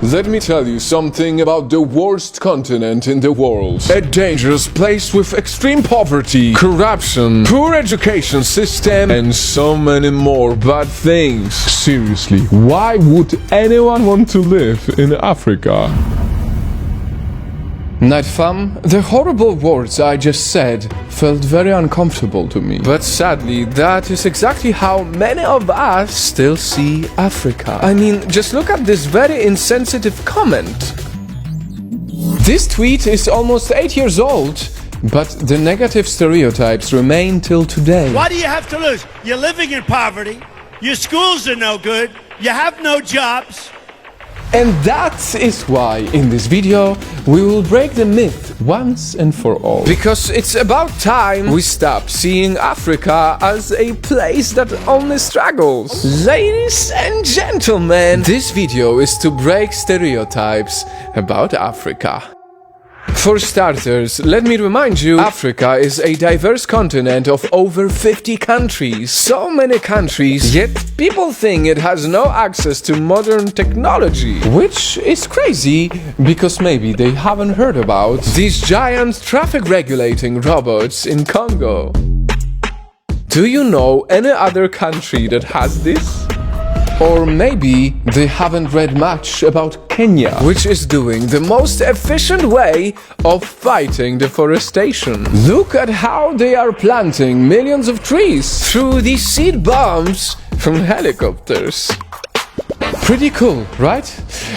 Let me tell you something about the worst continent in the world. A dangerous place with extreme poverty, corruption, poor education system, and so many more bad things. Seriously, why would anyone want to live in Africa? Night fam, the horrible words I just said felt very uncomfortable to me. But sadly, that is exactly how many of us still see Africa. I mean, just look at this very insensitive comment. This tweet is almost 8 years old, but the negative stereotypes remain till today. Why do you have to lose? You're living in poverty, your schools are no good, you have no jobs. And that is why, in this video, we will break the myth once and for all. Because it's about time we stop seeing Africa as a place that only struggles. Ladies and gentlemen, this video is to break stereotypes about Africa. For starters, let me remind you, Africa is a diverse continent of over 50 countries. So many countries, yet people think it has no access to modern technology. Which is crazy, because maybe they haven't heard about these giant traffic regulating robots in Congo. Do you know any other country that has this? Or maybe they haven't read much about Kenya, which is doing the most efficient way of fighting deforestation. Look at how they are planting millions of trees through these seed bombs from helicopters. Pretty cool, right?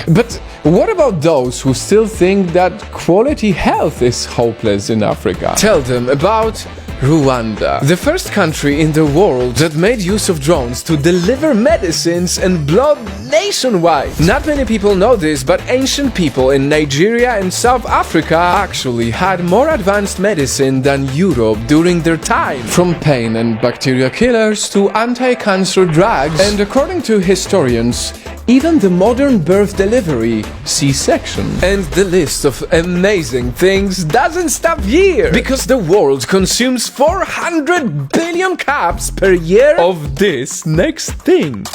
But what about those who still think that quality health is hopeless in Africa? Tell them about Rwanda, the first country in the world that made use of drones to deliver medicines and blood nationwide. Not many people know this, but ancient people in Nigeria and South Africa actually had more advanced medicine than Europe during their time. From pain and bacteria killers to anti-cancer drugs, and according to historians, even the modern birth delivery, C-section. And the list of amazing things doesn't stop here, because the world consumes 400 billion cups per year of this next thing.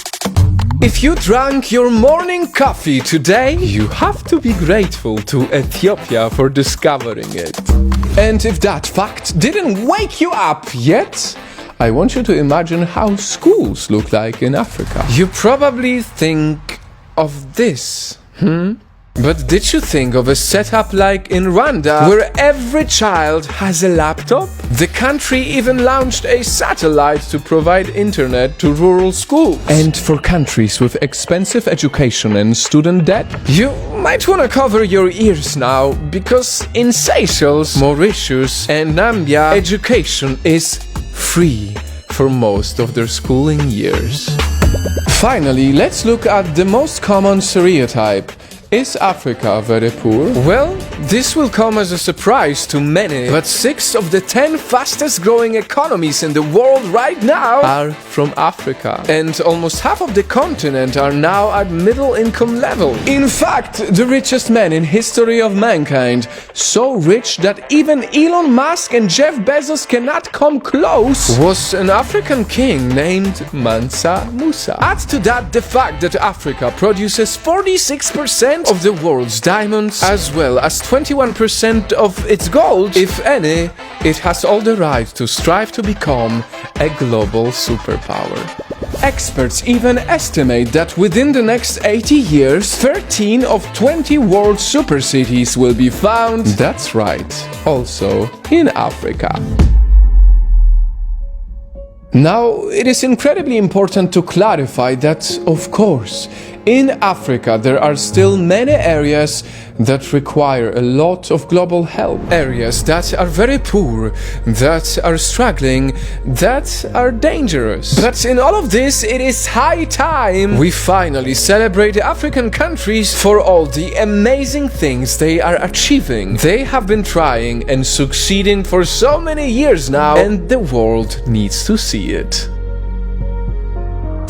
If you drank your morning coffee today, you have to be grateful to Ethiopia for discovering it. And if that fact didn't wake you up yet, I want you to imagine how schools look like in Africa. You probably think of this, But did you think of a setup like in Rwanda, where every child has a laptop? The country even launched a satellite to provide internet to rural schools. And for countries with expensive education and student debt, you might want to cover your ears now, because in Seychelles, Mauritius and Namibia, education is free for most of their schooling years. Finally, let's look at the most common stereotype. Is Africa very poor? Well, this will come as a surprise to many, but 6 of the 10 fastest growing economies in the world right now are from Africa. And almost half of the continent are now at middle income level. In fact, the richest man in history of mankind, so rich that even Elon Musk and Jeff Bezos cannot come close, was an African king named Mansa Musa. Add to that the fact that Africa produces 46% of the world's diamonds, as well as 21% of its gold. If any, it has all the right to strive to become a global superpower. Experts even estimate that within the next 80 years, 13 of 20 world super cities will be found, that's right, also in Africa. Now, it is incredibly important to clarify that, of course, in Africa there are still many areas that require a lot of global help. Areas that are very poor, that are struggling, that are dangerous. But in all of this, it is high time we finally celebrate African countries for all the amazing things they are achieving. They have been trying and succeeding for so many years now, and the world needs to see it.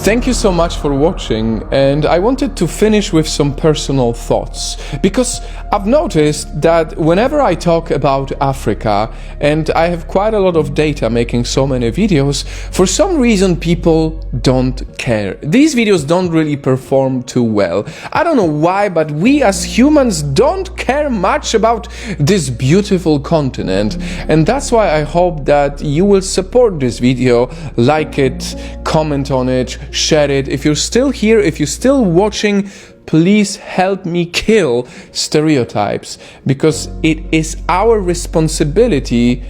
Thank you so much for watching, and I wanted to finish with some personal thoughts, because I've noticed that whenever I talk about Africa, and I have quite a lot of data making so many videos, for some reason people don't care. These videos don't really perform too well. I don't know why, but we as humans don't care much about this beautiful continent, and that's why I hope that you will support this video, like it, comment on it, share it. If you're still here, if you're still watching, please help me kill stereotypes, because it is our responsibility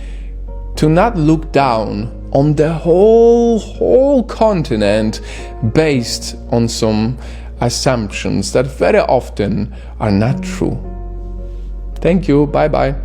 to not look down on the whole continent based on some assumptions that very often are not true. Thank you, bye bye.